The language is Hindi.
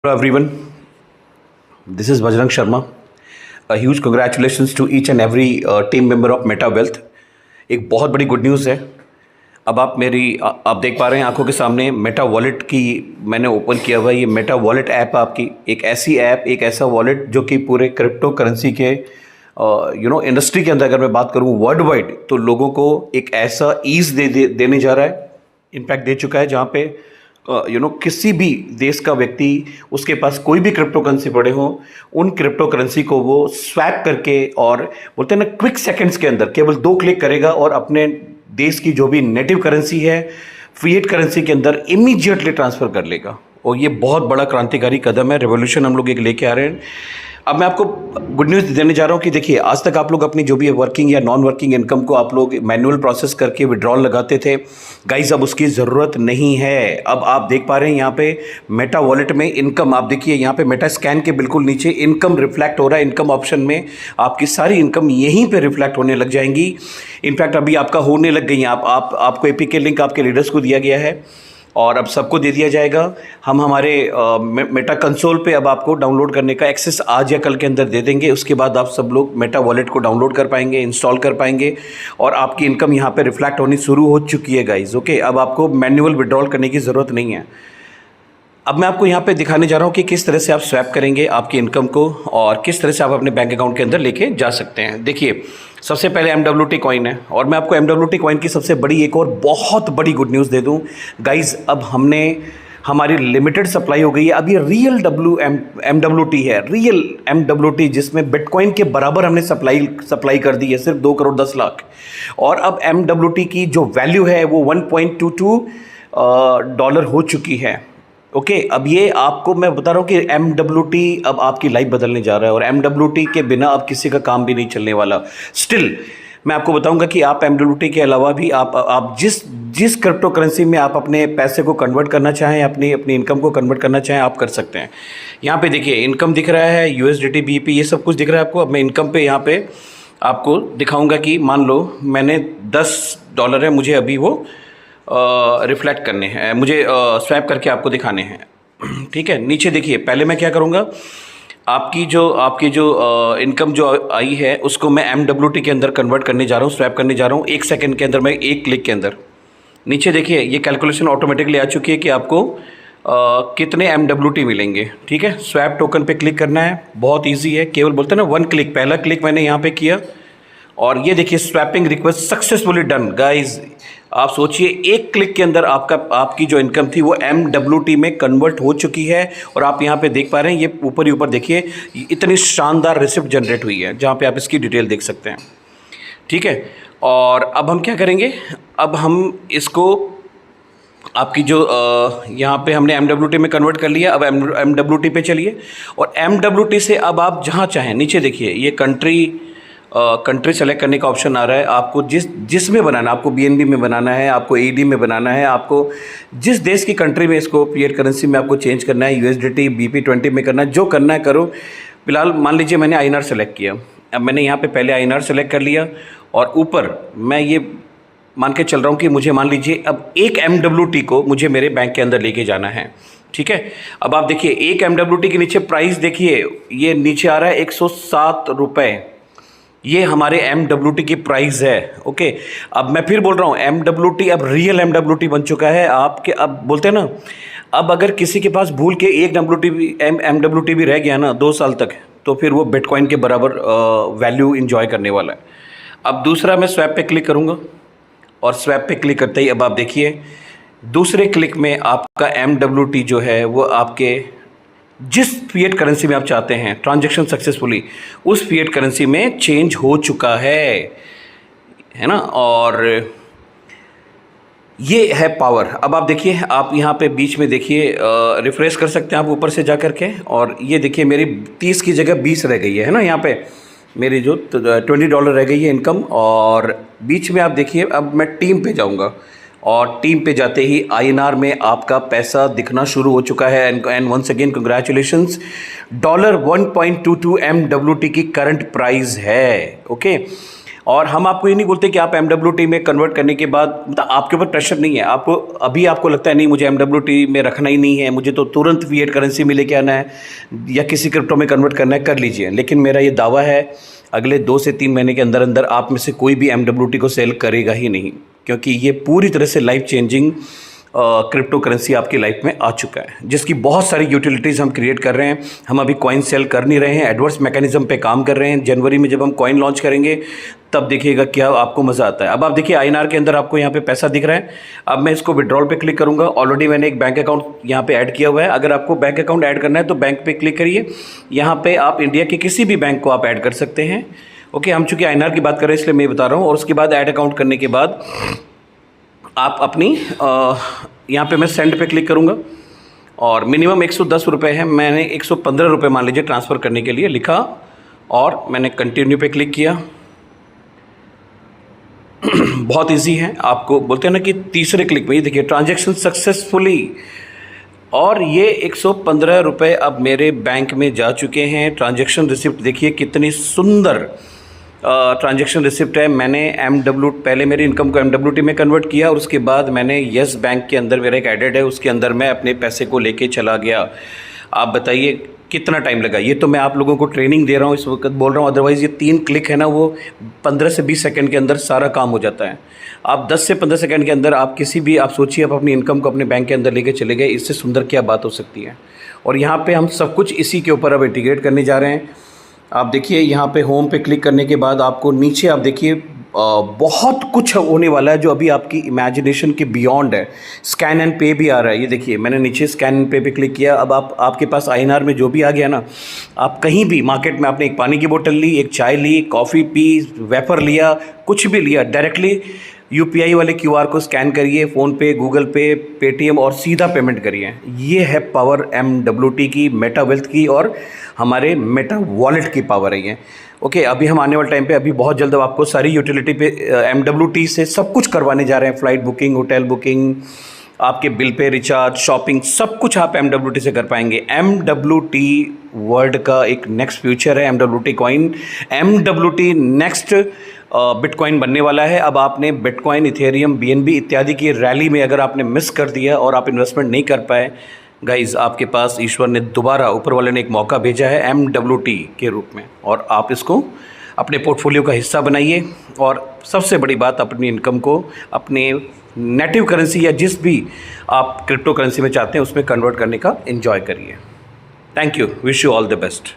Hello everyone, this is Bajrang Sharma. A huge congratulations to each and every team member of Meta Wealth. एक बहुत बड़ी गुड न्यूज़ है। अब आप देख पा रहे हैं आंखों के सामने मेटा वॉलेट की मैंने ओपन किया हुआ है। ये मेटा वॉलेट ऐप आपकी एक ऐसी ऐप, एक ऐसा वॉलेट जो कि पूरे क्रिप्टो करेंसी के इंडस्ट्री के अंदर अगर मैं बात करूँ वर्ल्ड वाइड, तो लोगों को एक ऐसा ईज देने जा रहा है, इम्पैक्ट दे चुका है, जहाँ पे किसी भी देश का व्यक्ति उसके पास कोई भी क्रिप्टो करेंसी पड़े हो, उन क्रिप्टो करेंसी को वो स्वैप करके और बोलते हैं ना क्विक सेकंड्स के अंदर केवल 2 क्लिक करेगा और अपने देश की जो भी नेटिव करेंसी है फिएट करेंसी के अंदर इमीडिएटली ट्रांसफ़र कर लेगा। और ये बहुत बड़ा क्रांतिकारी कदम है, रेवोल्यूशन हम लोग एक लेके आ रहे हैं। अब मैं आपको गुड न्यूज़ देने जा रहा हूँ कि देखिए, आज तक आप लोग अपनी जो भी वर्किंग या नॉन वर्किंग इनकम को आप लोग मैनुअल प्रोसेस करके विड्रॉल लगाते थे। गाइज अब उसकी ज़रूरत नहीं है। अब आप देख पा रहे हैं यहाँ पे मेटा वॉलेट में इनकम, आप देखिए यहाँ पे मेटा स्कैन के बिल्कुल नीचे इनकम रिफ्लेक्ट हो रहा है। इनकम ऑप्शन में आपकी सारी इनकम यहीं पे रिफ्लेक्ट होने लग जाएंगी। इनफैक्ट अभी आपका होने लग गई है। आपको एपीके लिंक आपके लीडर्स को दिया गया है और अब सबको दे दिया जाएगा। हम हमारे मेटा कंसोल पे अब आपको डाउनलोड करने का एक्सेस आज या कल के अंदर दे देंगे। उसके बाद आप सब लोग मेटा वॉलेट को डाउनलोड कर पाएंगे, इंस्टॉल कर पाएंगे और आपकी इनकम यहाँ पे रिफ्लेक्ट होनी शुरू हो चुकी है गाइज। ओके, अब आपको मैन्युअल विड्रॉल करने की ज़रूरत नहीं है। अब मैं आपको यहाँ पे दिखाने जा रहा हूँ कि किस तरह से आप स्वैप करेंगे आपकी इनकम को और किस तरह से आप अपने बैंक अकाउंट के अंदर लेके जा सकते हैं। देखिए, सबसे पहले MWT कॉइन है और मैं आपको MWT कॉइन की सबसे बड़ी एक और बहुत बड़ी गुड न्यूज़ दे दूँ गाइज। अब हमारी लिमिटेड सप्लाई हो गई है। अब ये रियल MWT है, रियल MWT, जिसमें बिटकॉइन के बराबर हमने सप्लाई कर दी है, सिर्फ 2 करोड़ 10 लाख। और अब MWT की जो वैल्यू है वो $1.22 हो चुकी है। ओके, अब ये आपको मैं बता रहा हूँ कि MWT अब आपकी लाइफ बदलने जा रहा है और MWT के बिना अब किसी का काम भी नहीं चलने वाला। स्टिल मैं आपको बताऊंगा कि आप MWT के अलावा भी आप जिस क्रिप्टो करेंसी में आप अपने पैसे को कन्वर्ट करना चाहें, अपनी इनकम को कन्वर्ट करना चाहें, आप कर सकते हैं। यहाँ पे देखिए इनकम दिख रहा है, USDT BP ये सब कुछ दिख रहा है आपको। अब मैं इनकम पे यहाँ पे आपको दिखाऊँगा कि मान लो मैंने $10 है, मुझे अभी वो रिफ्लेक्ट करने हैं, मुझे स्वैप करके आपको दिखाने हैं। ठीक है, नीचे देखिए, पहले मैं क्या करूँगा, आपकी जो इनकम जो आई है उसको मैं MWT के अंदर कन्वर्ट करने जा रहा हूँ, स्वैप करने जा रहा हूँ 1 सेकंड के अंदर, मैं 1 क्लिक के अंदर। नीचे देखिए ये कैलकुलेशन ऑटोमेटिकली आ चुकी है कि आपको कितने MWT मिलेंगे। ठीक है, स्वैप टोकन पे क्लिक करना है, बहुत ईजी है, केवल बोलते हैं ना 1 क्लिक। पहला क्लिक मैंने यहाँ पे किया और ये देखिए swapping request successfully done. Guys आप सोचिए 1 क्लिक के अंदर आपकी जो इनकम थी वो MWT में कन्वर्ट हो चुकी है। और आप यहाँ पे देख पा रहे हैं, ये ऊपर ही ऊपर देखिए इतनी शानदार रिसिप्ट जनरेट हुई है, जहाँ पे आप इसकी डिटेल देख सकते हैं। ठीक है, और अब हम क्या करेंगे, अब हम इसको आपकी जो यहाँ पे हमने MWT में कन्वर्ट कर लिया। अब MWT पे चलिए और MWT से अब आप जहाँ चाहें, नीचे देखिए ये कंट्री सेलेक्ट करने का ऑप्शन आ रहा है। आपको जिस में बनाना, आपको BNB में बनाना है, आपको AED में बनाना है, आपको जिस देश की कंट्री में इसको फिएट करेंसी में आपको चेंज करना है, USDT BP20 में करना है, जो करना है करो। फिलहाल मान लीजिए मैंने INR सेलेक्ट किया। अब मैंने यहाँ पे पहले INR सेलेक्ट कर लिया और ऊपर मैं ये मान के चल रहा हूँ कि मुझे मान लीजिए अब 1 MWT को मुझे मेरे बैंक के अंदर लेके जाना है। ठीक है, अब आप देखिए 1 MWT के नीचे प्राइस देखिए, ये नीचे आ रहा है 107 रुपये। ये हमारे MWT की प्राइस है। ओके, अब मैं फिर बोल रहा हूँ MWT अब रियल MWT बन चुका है आपके। अब बोलते हैं ना, अब अगर किसी के पास भूल के 1 MWT भी रह गया ना 2 साल तक, तो फिर वो बिटकॉइन के बराबर वैल्यू इंजॉय करने वाला है। अब दूसरा मैं स्वैप पे क्लिक करूँगा और स्वैप पे क्लिक करते ही अब आप देखिए दूसरे क्लिक में आपका MWT जो है वो आपके जिस फिएट करेंसी में आप चाहते हैं ट्रांजैक्शन सक्सेसफुली, उस फिएट करेंसी में चेंज हो चुका है ना। और ये है पावर। अब आप देखिए, आप यहाँ पे बीच में देखिए रिफ्रेश कर सकते हैं आप ऊपर से जा कर के, और ये देखिए मेरी 30 की जगह 20 रह गई है ना। यहाँ पे मेरी जो $20 रह गई है इनकम। और बीच में आप देखिए अब मैं टीम पे जाऊँगा और टीम पे जाते ही INR में आपका पैसा दिखना शुरू हो चुका है। And once again congratulations, $1.22 MWT की करंट प्राइस है। ओके, और हम आपको ये नहीं बोलते कि आप MWT में कन्वर्ट करने के बाद, मतलब आपके ऊपर प्रेशर नहीं है, आपको अभी आपको लगता है नहीं मुझे MWT में रखना ही नहीं है, मुझे तो तुरंत फिएट करेंसी में लेके आना है या किसी क्रिप्टो में कन्वर्ट करना है, कर लीजिए। लेकिन मेरा ये दावा है अगले 2 से 3 महीने के अंदर अंदर आप में से कोई भी MWT को सेल करेगा ही नहीं, क्योंकि ये पूरी तरह से लाइफ चेंजिंग क्रिप्टो करेंसी आपकी लाइफ में आ चुका है, जिसकी बहुत सारी यूटिलिटीज़ हम क्रिएट कर रहे हैं। हम अभी कॉइन सेल कर नहीं रहे हैं, एडवर्स मैकेनिज्म पे काम कर रहे हैं। जनवरी में जब हम कॉइन लॉन्च करेंगे तब देखिएगा क्या आपको मज़ा आता है। अब आप देखिए INR के अंदर आपको यहाँ पे पैसा दिख रहा है। अब मैं इसको विड्रॉल पे क्लिक करूँगा। ऑलरेडी मैंने एक बैंक अकाउंट यहाँ पे ऐड किया हुआ है। अगर आपको बैंक अकाउंट ऐड करना है तो बैंक पे क्लिक करिए। यहाँ पे आप इंडिया के किसी भी बैंक को आप ऐड कर सकते हैं। ओके, हम चूँकि INR की बात कर रहे हैं इसलिए मैं बता रहा हूँ। और उसके बाद ऐड अकाउंट करने के बाद आप अपनी यहाँ पे मैं सेंड पे क्लिक करूँगा और मिनिमम 110 रुपये है। मैंने 115 रुपये मान लीजिए ट्रांसफ़र करने के लिए लिखा और मैंने कंटिन्यू पे क्लिक किया। बहुत इजी है, आपको बोलते हैं ना कि तीसरे क्लिक में ये देखिए ट्रांजैक्शन सक्सेसफुली, और ये 115 रुपये अब मेरे बैंक में जा चुके हैं। ट्रांजैक्शन रिसिप्ट देखिए कितनी सुंदर ट्रांजैक्शन रिसिप्ट है। मैंने पहले मेरी इनकम को MWT में कन्वर्ट किया और उसके बाद मैंने येस बैंक के अंदर मेरा एक एडेड है, उसके अंदर मैं अपने पैसे को लेके चला गया। आप बताइए कितना टाइम लगा? ये तो मैं आप लोगों को ट्रेनिंग दे रहा हूँ इस वक्त बोल रहा हूँ, अदरवाइज़ ये 3 क्लिक है ना, वो 15 से 20 सेकंड के अंदर सारा काम हो जाता है। आप 10 से 15 सेकंड के अंदर आप किसी भी, आप सोचिए आप अपनी इनकम को अपने बैंक के अंदर लेके चले गए, इससे सुंदर क्या बात हो सकती है। और यहाँ पे हम सब कुछ इसी के ऊपर अब इंटीग्रेट करने जा रहे हैं। आप देखिए यहाँ पे होम पे क्लिक करने के बाद आपको नीचे आप देखिए बहुत कुछ होने वाला है जो अभी आपकी इमेजिनेशन के बियॉन्ड है। स्कैन एंड पे भी आ रहा है, ये देखिए मैंने नीचे स्कैन एंड पे क्लिक किया। अब आपके पास INR में जो भी आ गया ना, आप कहीं भी मार्केट में आपने एक पानी की बोतल ली, एक चाय ली, कॉफ़ी पी, वेफर लिया, कुछ भी लिया, डायरेक्टली UPI वाले QR को स्कैन करिए, फ़ोनपे, गूगल पे, पेटीएम और सीधा पेमेंट करिए। ये है पावर MWT की, मेटा वेल्थ की और हमारे मेटा वॉलेट की पावर है ये। ओके, अभी हम आने वाले टाइम पे अभी बहुत जल्द आपको सारी यूटिलिटी पे MWT से सब कुछ करवाने जा रहे हैं। फ़्लाइट बुकिंग, होटल बुकिंग, आपके बिल पे रिचार्ज, शॉपिंग, सब कुछ आप MWT से कर पाएंगे। MWT वर्ल्ड का एक नेक्स्ट फ्यूचर है। MWT coin, MWT next bitcoin बनने वाला है। अब आपने बिटकॉइन, इथेरियम, BNB इत्यादि की रैली में अगर आपने मिस कर दिया और आप इन्वेस्टमेंट नहीं कर पाए, गाइज़ आपके पास ईश्वर ने दोबारा, ऊपर वाले ने एक मौका भेजा है MWT के रूप में, और आप इसको अपने पोर्टफोलियो का हिस्सा बनाइए। और सबसे बड़ी बात, अपनी इनकम को अपने नेटिव करेंसी या जिस भी आप क्रिप्टो करेंसी में चाहते हैं उसमें कन्वर्ट करने का एंजॉय करिए। Thank you, wish you all the best.